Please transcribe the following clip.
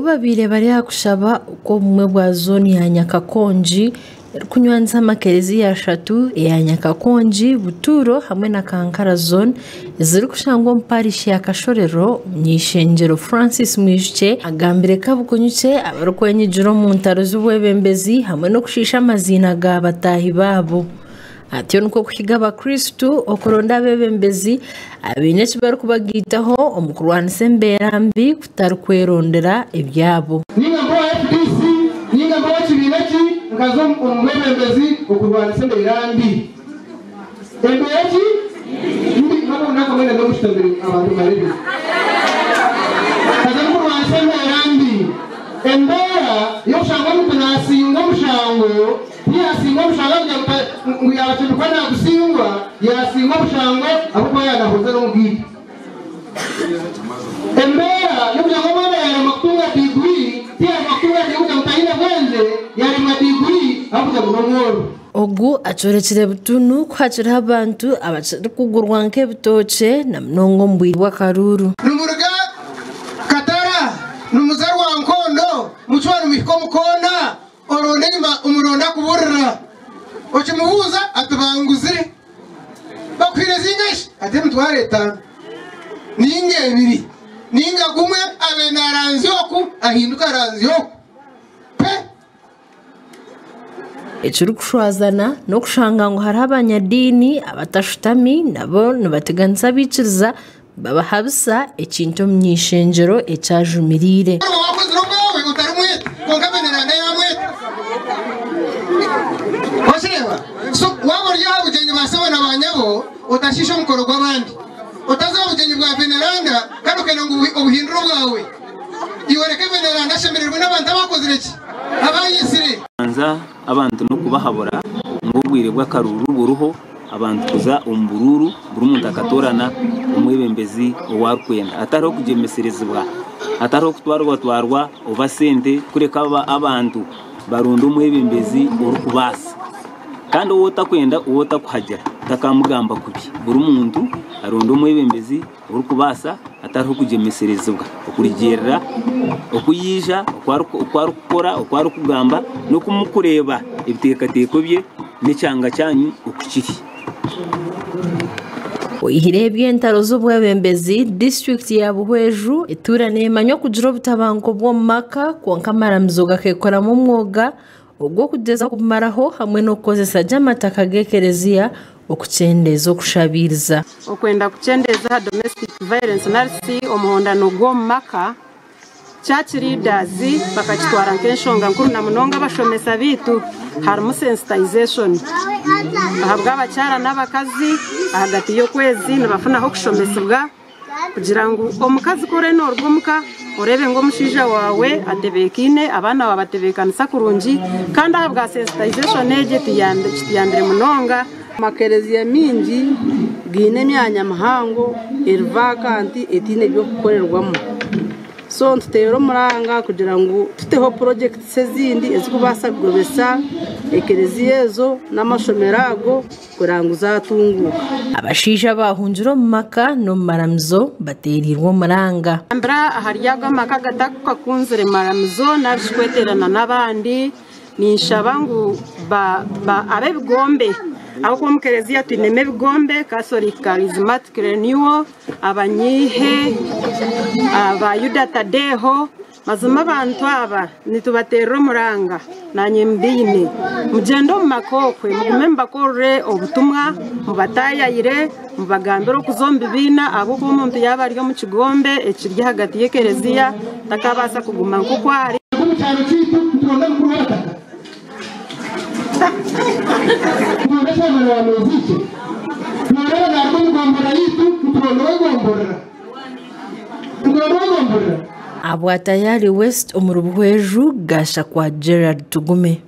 babire bari hakushaba uko bumwe bwa zone ya Nyakakonji kunywanza amakerezi ya shatu ya Nyakakonji Buturo hamwe na Kankara zone ziri kushangwa mparishi ya Kashorero Nyishengero Francis Mwijike agambire kabukunyuke abarokwenye juro mu ntaro z'ubwebembezi hamwe no kushisha amazina ga batahi babo. Atiyo nuko kuhiga abakristu okuronda bebembezi abenshi bari kubagitaho omukuru wa Nsemberambi kutarukwerondera ibyabo. Ninga mbo FDC ninga mbo kibineki ngazo umubembezi okuru wa Nsemberambi. Embeji ndi nabo nakamwenda no kushitambira abantu barebe. Kaza mukuru wa Nsemberambi Embera yo shangwa mutanasinga mushango yasinga mushango nguyabatunduka na gusingwa yasinga mushango abuko yanahoza no mubwite Embera yo kujango mwana ya makunga degree pia makunga yo mutahina bwenze yari ma degree abuja munomoro Ogu achorekire butunu kwachira abantu abachiri kugurwa nke bitoche na mnongo mbwirwa Karuru Numuruga Katara numuzarwa Nkondo muchwano mihiko mukona oronema umuronda kuburira okimubuza atubanguzire bakwireza ingashi ate mutware 5 ninge 2 ninga gumwe abe naranzyoku ahinduka ranzyoku pe Echuru kushwazana no kushanga ngo hari abanyadini abatashutami nabo nibateganza biciriza baba habisa ekinto myishengero ecajumirire so wabo ryabugenye basaba nabanyabo utashisha mukoro gw'abandi utazabugenye bwa veneranda kandi ukenenga ubuhinduro bwawe iwereke veneranda shemererwe n'abantu abakoze iki abayisire anza abantu no kubahabura ngubwire bw'akaruru buruho abantu kuza umbururu buri muntu akatorana umwebembezi owarkwenda ataro kujemeserezwa ataro kutwarwa obasente kureka abantu barunda umwebembezi urukubasa kandi uwotakwenda uwotakuhagera takamugamba kubi buri muntu arunda umwebembezi urukubasa ataro kujemeserezwa okurigerera okuyija okwarukora okwarukugamba no kumukureba ibitekateko bye n'icanga cyanyu ukukiri Oyirebye ntaro z'ubwebembezi district ya Buhweju iturane manyo kujiro butabango bwo maka konka maramzoga kekora mu mwoga ubwo kugeza kumaraho hamwe no kozesa jamataka gekerezia okucendeza okushabiriza okwenda kucendeza domestic violence narisi omuhondano gwo maka church leaders bakakitwara nk'enshonga nkuru na munonga bashomesa bitu harimo sensitization ahabwa abacyara n'abakazi hagati yo kwezi nabafunaho kushomesebwa kugira ngo omukazi kore norwumuka urebe ngo mushija wawe atebekine abana babatebekanisa kurungi kandi ahabwa sensitization ege tiyandire munonga makerezi mingi gine myanya mahango vacanti etine byo gukorerwamo so ntutero muranga kugira ngo tuteho project sezindi ezikubasa kugobesa ekereziyezo n'amashomerago kuranga uzatunguka abashija bahunjiro mu maka no maramzo baterirwo muranga ambra hariyaga maka gataka kunzire maramzo nashweterana n'abandi nishabangu ba abebigombe abo kumukerezia tuneme bigombe kasori charismatic renewal abanyihe abayuda tadeho mazuma abantu aba nitubatero muranga nanye mbine mugendo makokwe mugumemba kore obutumwa mubatayayire mubagambiro kuzomba bina abo ko umuntu yaba ari mu kigombe ekirya hagati yekerezia takabasa kuguma nkukwari cyaro cyitu turonda mukuru wataka Tunaweza mwana muziki. Tunaweza na kugombora yitu tugombora. Abwatayari West umurubuhweju gasha kwa Gerard Tugume.